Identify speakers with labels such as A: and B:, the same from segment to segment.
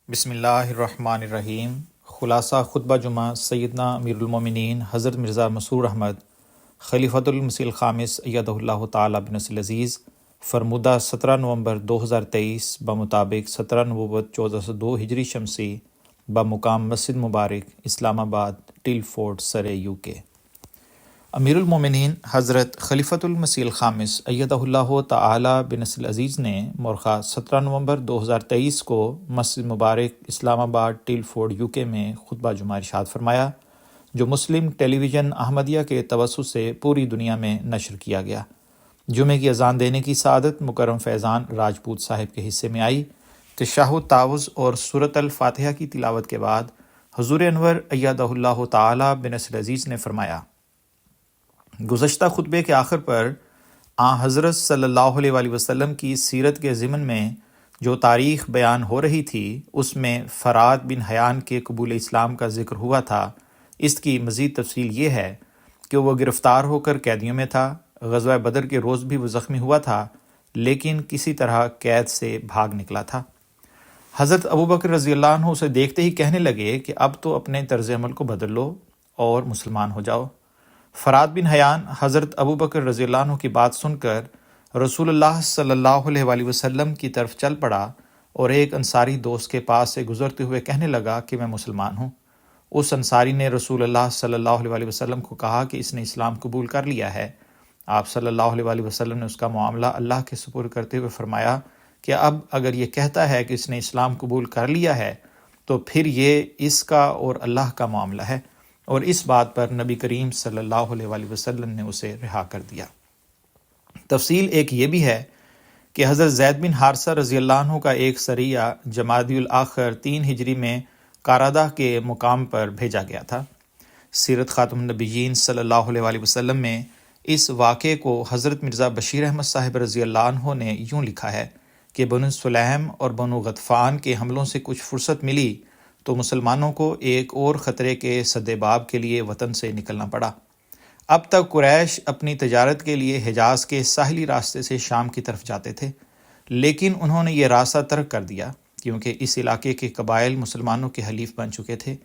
A: بسم اللہ الرحمن الرحیم۔ خلاصہ خطبہ جمعہ سیدنا امیر المومنین حضرت مرزا مسرور احمد خلیفۃ المسیح الخامس ایدہ اللہ تعالیٰ بنصر العزیز فرمودہ 17 نومبر 2023 بمطابق 17 نوبت 1402 ہجری شمسی بمقام مسجد مبارک اسلام آباد ٹیل فورٹ سرے UK۔ امیر المومنین حضرت خلیفۃ المسیح الخامس ایدہ اللہ تعالیٰ بنصر العزیز نے مورخہ 17 نومبر 2023 کو مسجد مبارک اسلام آباد ٹیل فورٹ UK میں خطبہ جمعہ ارشاد فرمایا، جو مسلم ٹیلی ویژن احمدیہ کے توسط سے پوری دنیا میں نشر کیا گیا۔ جمعے کی اذان دینے کی سعادت مکرم فیضان راجپوت صاحب کے حصے میں آئی۔ تشہد تعوذ اور سورۃ الفاتحہ کی تلاوت کے بعد حضور انور ایدہ اللہ تعالیٰ بنصر العزیز نے فرمایا، گزشتہ خطبے کے آخر پر حضرت صلی اللہ علیہ وآلہ وسلم کی سیرت کے ضمن میں جو تاریخ بیان ہو رہی تھی اس میں فرات بن حیان کے قبول اسلام کا ذکر ہوا تھا۔ اس کی مزید تفصیل یہ ہے کہ وہ گرفتار ہو کر قیدیوں میں تھا۔ غزوہ بدر کے روز بھی وہ زخمی ہوا تھا، لیکن کسی طرح قید سے بھاگ نکلا تھا۔ حضرت ابوبکر رضی اللہ عنہ اسے دیکھتے ہی کہنے لگے کہ اب تو اپنے طرز عمل کو بدل لو اور مسلمان ہو جاؤ۔ فرات بن حیان حضرت ابوبکر رضی اللہ عنہ کی بات سن کر رسول اللہ صلی اللہ علیہ وآلہ وسلم کی طرف چل پڑا اور ایک انصاری دوست کے پاس سے گزرتے ہوئے کہنے لگا کہ میں مسلمان ہوں۔ اس انصاری نے رسول اللہ صلی اللہ علیہ وآلہ وسلم کو کہا کہ اس نے اسلام قبول کر لیا ہے۔ آپ صلی اللہ علیہ وآلہ وسلم نے اس کا معاملہ اللہ کے سپرد کرتے ہوئے فرمایا کہ اب اگر یہ کہتا ہے کہ اس نے اسلام قبول کر لیا ہے تو پھر یہ اس کا اور اللہ کا معاملہ ہے، اور اس بات پر نبی کریم صلی اللہ علیہ وآلہ وسلم نے اسے رہا کر دیا۔ تفصیل ایک یہ بھی ہے کہ حضرت زید بن حارثہ رضی اللہ عنہ کا ایک سریہ جمادی الاخر 3 ہجری میں قارادہ کے مقام پر بھیجا گیا تھا۔ سیرت خاتم النبیین صلی اللہ علیہ وآلہ وسلم میں اس واقعے کو حضرت مرزا بشیر احمد صاحب رضی اللہ عنہ نے یوں لکھا ہے کہ بنو سلیم اور بنو غطفان کے حملوں سے کچھ فرصت ملی تو مسلمانوں کو ایک اور خطرے کے سدباب کے لیے وطن سے نکلنا پڑا۔ اب تک قریش اپنی تجارت کے لیے حجاز کے ساحلی راستے سے شام کی طرف جاتے تھے، لیکن انہوں نے یہ راستہ ترک کر دیا کیونکہ اس علاقے کے قبائل مسلمانوں کے حلیف بن چکے تھے۔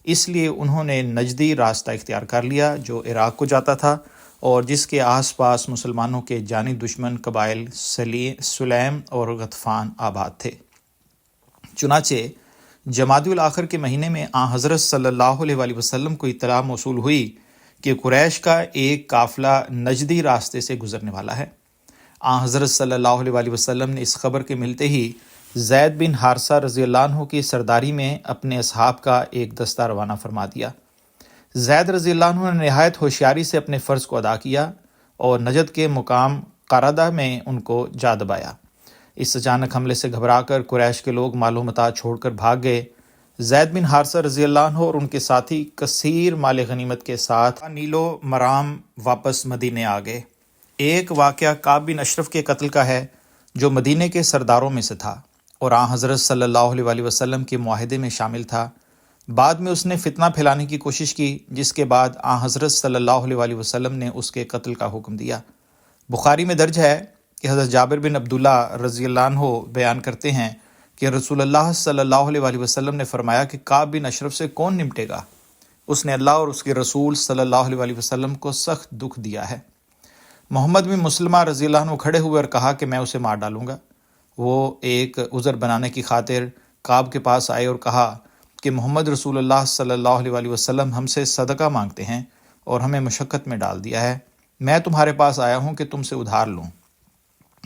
A: اس لیے انہوں نے نجدی راستہ اختیار کر لیا جو عراق کو جاتا تھا اور جس کے آس پاس مسلمانوں کے جانی دشمن قبائل سلیم اور غطفان آباد تھے۔ چنانچہ جمادی الاخر کے مہینے میں حضرت صلی اللہ علیہ وآلہ وسلم کو اطلاع موصول ہوئی کہ قریش کا ایک قافلہ نجدی راستے سے گزرنے والا ہے۔ حضرت صلی اللہ علیہ وآلہ وسلم نے اس خبر کے ملتے ہی زید بن حارثہ رضی اللہ عنہ کی سرداری میں اپنے اصحاب کا ایک دستہ روانہ فرما دیا۔ زید رضی اللہ عنہ نے نہایت ہوشیاری سے اپنے فرض کو ادا کیا اور نجد کے مقام قارادہ میں ان کو جا دبایا۔ اس اچانک حملے سے گھبرا کر قریش کے لوگ مال و متاع چھوڑ کر بھاگ گئے۔ زید بن حارثہ رضی اللہ عنہ اور ان کے ساتھی کثیر مال غنیمت کے ساتھ نیل و مرام واپس مدینے آ گئے۔ ایک واقعہ کعب بن اشرف کے قتل کا ہے جو مدینے کے سرداروں میں سے تھا اور حضرت صلی اللہ علیہ وآلہ وسلم کے معاہدے میں شامل تھا۔ بعد میں اس نے فتنہ پھیلانے کی کوشش کی، جس کے بعد حضرت صلی اللہ علیہ وآلہ وسلم نے اس کے قتل کا حکم دیا۔ بخاری میں درج ہے کہ حضرت جابر بن عبداللہ رضی اللہ عنہ بیان کرتے ہیں کہ رسول اللہ صلی اللہ علیہ وآلہ وسلم نے فرمایا کہ کعب بن اشرف سے کون نمٹے گا؟ اس نے اللہ اور اس کے رسول صلی اللہ علیہ وآلہ وسلم کو سخت دکھ دیا ہے۔ محمد بن مسلمہ رضی اللہ عنہ کھڑے ہوئے اور کہا کہ میں اسے مار ڈالوں گا۔ وہ ایک عذر بنانے کی خاطر کعب کے پاس آئے اور کہا کہ محمد رسول اللہ صلی اللہ علیہ وآلہ وسلم ہم سے صدقہ مانگتے ہیں اور ہمیں مشقت میں ڈال دیا ہے۔ میں تمہارے پاس آیا ہوں کہ تم سے ادھار لوں۔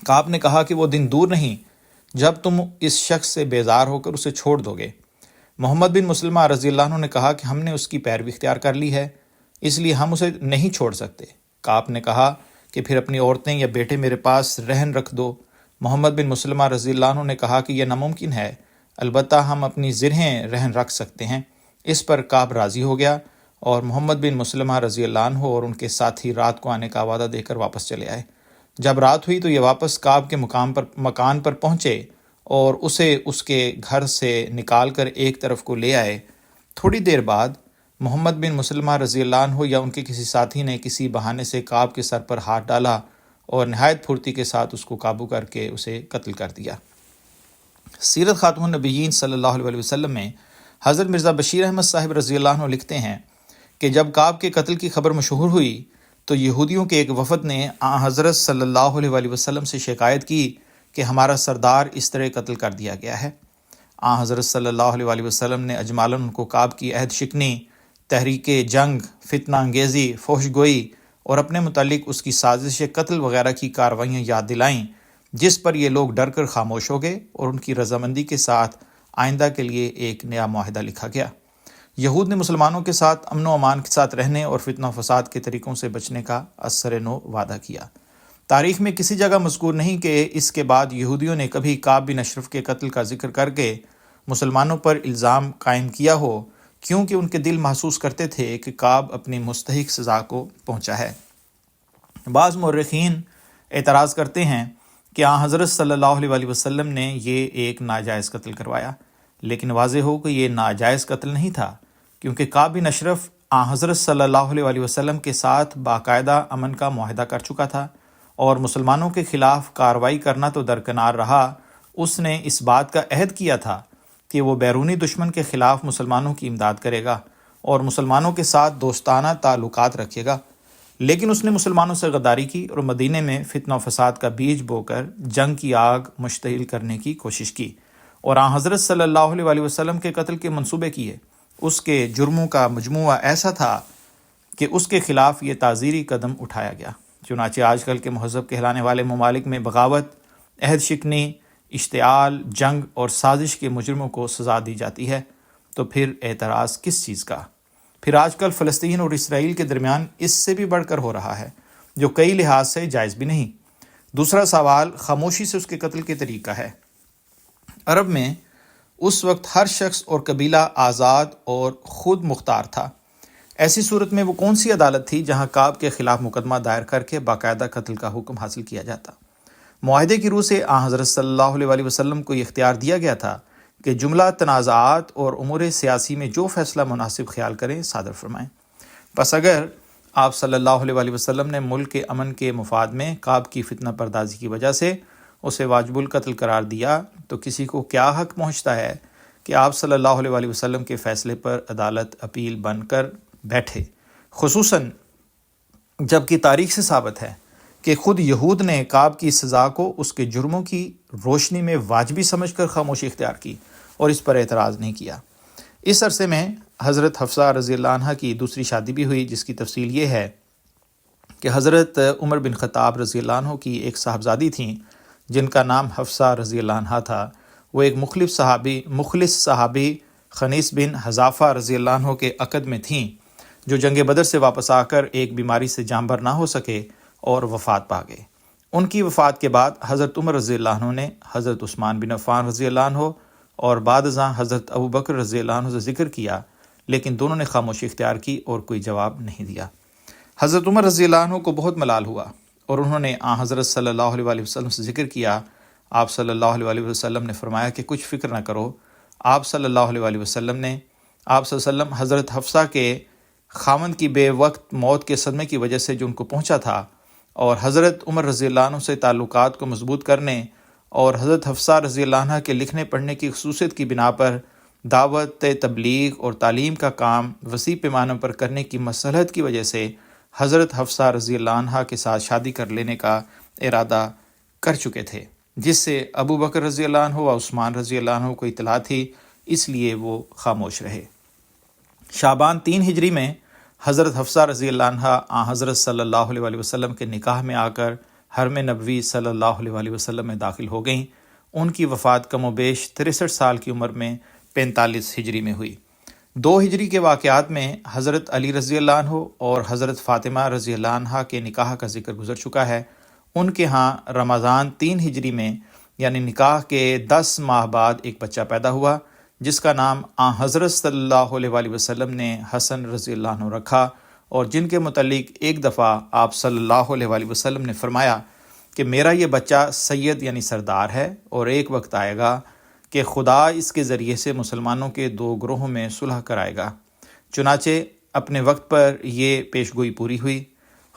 A: کعب نے کہا کہ وہ دن دور نہیں جب تم اس شخص سے بیزار ہو کر اسے چھوڑ دو گے۔ محمد بن مسلمہ رضی اللہ عنہ نے کہا کہ ہم نے اس کی پیروی اختیار کر لی ہے، اس لیے ہم اسے نہیں چھوڑ سکتے۔ کعب نے کہا کہ پھر اپنی عورتیں یا بیٹے میرے پاس رہن رکھ دو۔ محمد بن مسلمہ رضی اللہ عنہ نے کہا کہ یہ ناممکن ہے، البتہ ہم اپنی زرہیں رہن رکھ سکتے ہیں۔ اس پر کعب راضی ہو گیا اور محمد بن مسلمہ رضی اللہ عنہ اور ان کے ساتھی رات کو آنے کا وعدہ دے کر واپس چلے آئے۔ جب رات ہوئی تو یہ واپس کعب کے مکان پر پہنچے اور اسے اس کے گھر سے نکال کر ایک طرف کو لے آئے۔ تھوڑی دیر بعد محمد بن مسلمہ رضی اللہ عنہ یا ان کے کسی ساتھی نے کسی بہانے سے کعب کے سر پر ہاتھ ڈالا اور نہایت پھرتی کے ساتھ اس کو قابو کر کے اسے قتل کر دیا۔ سیرت خاتم النبیین صلی اللہ علیہ وسلم میں حضرت مرزا بشیر احمد صاحب رضی اللہ عنہ لکھتے ہیں کہ جب کعب کے قتل کی خبر مشہور ہوئی تو یہودیوں کے ایک وفد نے حضرت صلی اللہ علیہ وسلم سے شکایت کی کہ ہمارا سردار اس طرح قتل کر دیا گیا ہے۔ حضرت صلی اللہ علیہ وسلم نے اجمالاً ان کو کعب کی عہد شکنی، تحریک جنگ، فتنہ انگیزی، فحش گوئی اور اپنے متعلق اس کی سازش قتل وغیرہ کی کارروائیاں یاد دلائیں، جس پر یہ لوگ ڈر کر خاموش ہو گئے اور ان کی رضامندی کے ساتھ آئندہ کے لیے ایک نیا معاہدہ لکھا گیا۔ یہود نے مسلمانوں کے ساتھ امن و امان کے ساتھ رہنے اور فتنہ و فساد کے طریقوں سے بچنے کا اثر نو وعدہ کیا۔ تاریخ میں کسی جگہ مذکور نہیں کہ اس کے بعد یہودیوں نے کبھی کعب بن اشرف کے قتل کا ذکر کر کے مسلمانوں پر الزام قائم کیا ہو، کیونکہ ان کے دل محسوس کرتے تھے کہ کعب اپنی مستحق سزا کو پہنچا ہے۔ بعض مورخین اعتراض کرتے ہیں کہ حضرت صلی اللہ علیہ وسلم نے یہ ایک ناجائز قتل کروایا، لیکن واضح ہو کہ یہ ناجائز قتل نہیں تھا، کیونکہ کعب بن اشرف حضرت صلی اللہ علیہ وسلم کے ساتھ باقاعدہ امن کا معاہدہ کر چکا تھا اور مسلمانوں کے خلاف کارروائی کرنا تو درکنار رہا، اس نے اس بات کا عہد کیا تھا کہ وہ بیرونی دشمن کے خلاف مسلمانوں کی امداد کرے گا اور مسلمانوں کے ساتھ دوستانہ تعلقات رکھے گا، لیکن اس نے مسلمانوں سے غداری کی اور مدینے میں فتنہ و فساد کا بیج بو کر جنگ کی آگ مشتعل کرنے کی کوشش کی اور حضرت صلی اللہ علیہ وسلم کے قتل کے منصوبے کیے۔ اس کے جرموں کا مجموعہ ایسا تھا کہ اس کے خلاف یہ تعزیری قدم اٹھایا گیا۔ چنانچہ آج کل کے مہذب کہلانے والے ممالک میں بغاوت، عہد شکنی، اشتعال، جنگ اور سازش کے مجرموں کو سزا دی جاتی ہے، تو پھر اعتراض کس چیز کا؟ پھر آج کل فلسطین اور اسرائیل کے درمیان اس سے بھی بڑھ کر ہو رہا ہے، جو کئی لحاظ سے جائز بھی نہیں۔ دوسرا سوال خاموشی سے اس کے قتل کے طریقہ ہے۔ عرب میں اس وقت ہر شخص اور قبیلہ آزاد اور خود مختار تھا۔ ایسی صورت میں وہ کون سی عدالت تھی جہاں کعب کے خلاف مقدمہ دائر کر کے باقاعدہ قتل کا حکم حاصل کیا جاتا؟ معاہدے کی روح سے حضرت صلی اللہ علیہ وسلم کو یہ اختیار دیا گیا تھا کہ جملہ تنازعات اور امور سیاسی میں جو فیصلہ مناسب خیال کریں صادر فرمائیں۔ پس اگر آپ صلی اللہ علیہ وسلم نے ملک کے امن کے مفاد میں کعب کی فتنہ پردازی کی وجہ سے اسے واجب القتل قرار دیا، تو کسی کو کیا حق پہنچتا ہے کہ آپ صلی اللہ علیہ وسلم کے فیصلے پر عدالت اپیل بن کر بیٹھے، خصوصاً جب کہ تاریخ سے ثابت ہے کہ خود یہود نے کعب کی سزا کو اس کے جرموں کی روشنی میں واجبی سمجھ کر خاموشی اختیار کی اور اس پر اعتراض نہیں کیا۔ اس عرصے میں حضرت حفصہ رضی اللہ عنہ کی دوسری شادی بھی ہوئی، جس کی تفصیل یہ ہے کہ حضرت عمر بن خطاب رضی اللہ عنہ کی ایک صاحبزادی تھیں جن کا نام حفصہ رضی اللہ عنہ تھا۔ وہ ایک مخلص صحابی خنیس بن حذافہ رضی اللہ عنہ کے عقد میں تھیں، جو جنگ بدر سے واپس آ کر ایک بیماری سے جانبر نہ ہو سکے اور وفات پا گئے۔ ان کی وفات کے بعد حضرت عمر رضی اللہ عنہ نے حضرت عثمان بن عفان رضی اللہ عنہ اور بعد ازاں حضرت ابو بکر رضی اللہ عنہ سے ذکر کیا، لیکن دونوں نے خاموشی اختیار کی اور کوئی جواب نہیں دیا۔ حضرت عمر رضی اللہ عنہ کو بہت ملال ہوا اور انہوں نے حضرت صلی اللہ علیہ وسلم سے ذکر کیا۔ آپ صلی اللہ علیہ وسلم نے فرمایا کہ کچھ فکر نہ کرو۔ آپ صلی اللہ علیہ وسلم نے حضرت حفصہ کے خاوند کی بے وقت موت کے صدمے کی وجہ سے جو ان کو پہنچا تھا اور حضرت عمر رضی اللہ عنہ سے تعلقات کو مضبوط کرنے اور حضرت حفصہ رضی اللہ عنہ کے لکھنے پڑھنے کی خصوصیت کی بنا پر دعوت، تبلیغ اور تعلیم کا کام وسیع پیمانے پر کرنے کی مصلحت کی وجہ سے حضرت حفصہ رضی اللہ عنہ کے ساتھ شادی کر لینے کا ارادہ کر چکے تھے، جس سے ابو بکر رضی اللہ عنہ و عثمان رضی اللہ عنہ کو اطلاع تھی، اس لیے وہ خاموش رہے۔ شعبان 3 ہجری میں حضرت حفصہ رضی اللہ عنہ حضرت صلی اللہ علیہ وسلم کے نکاح میں آ کر حرم نبوی صلی اللہ علیہ وسلم میں داخل ہو گئیں۔ ان کی وفات کم و بیش 63 سال کی عمر میں 45 ہجری میں ہوئی۔ 2 ہجری کے واقعات میں حضرت علی رضی اللہ عنہ اور حضرت فاطمہ رضی اللہ عنہ کے نکاح کا ذکر گزر چکا ہے۔ ان کے ہاں رمضان 3 ہجری میں یعنی نکاح کے 10 ماہ بعد ایک بچہ پیدا ہوا، جس کا نام حضرت صلی اللہ علیہ وسلم نے حسن رضی اللہ عنہ رکھا، اور جن کے متعلق ایک دفعہ آپ صلی اللہ علیہ وسلم نے فرمایا کہ میرا یہ بچہ سید یعنی سردار ہے، اور ایک وقت آئے گا کہ خدا اس کے ذریعے سے مسلمانوں کے 2 گروہوں میں صلح کرائے گا۔ چنانچہ اپنے وقت پر یہ پیش گوئی پوری ہوئی۔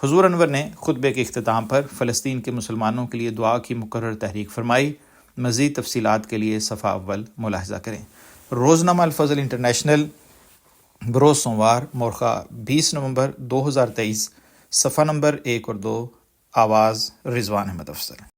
A: حضور انور نے خطبے کے اختتام پر فلسطین کے مسلمانوں کے لیے دعا کی مقرر تحریک فرمائی مزید تفصیلات کے لیے صفحہ اول ملاحظہ کریں۔ روزنامہ الفضل انٹرنیشنل، بروز سوموار، مورخہ 20 نومبر 2023، صفحہ نمبر 1 اور 2، آواز رضوان احمد افضل۔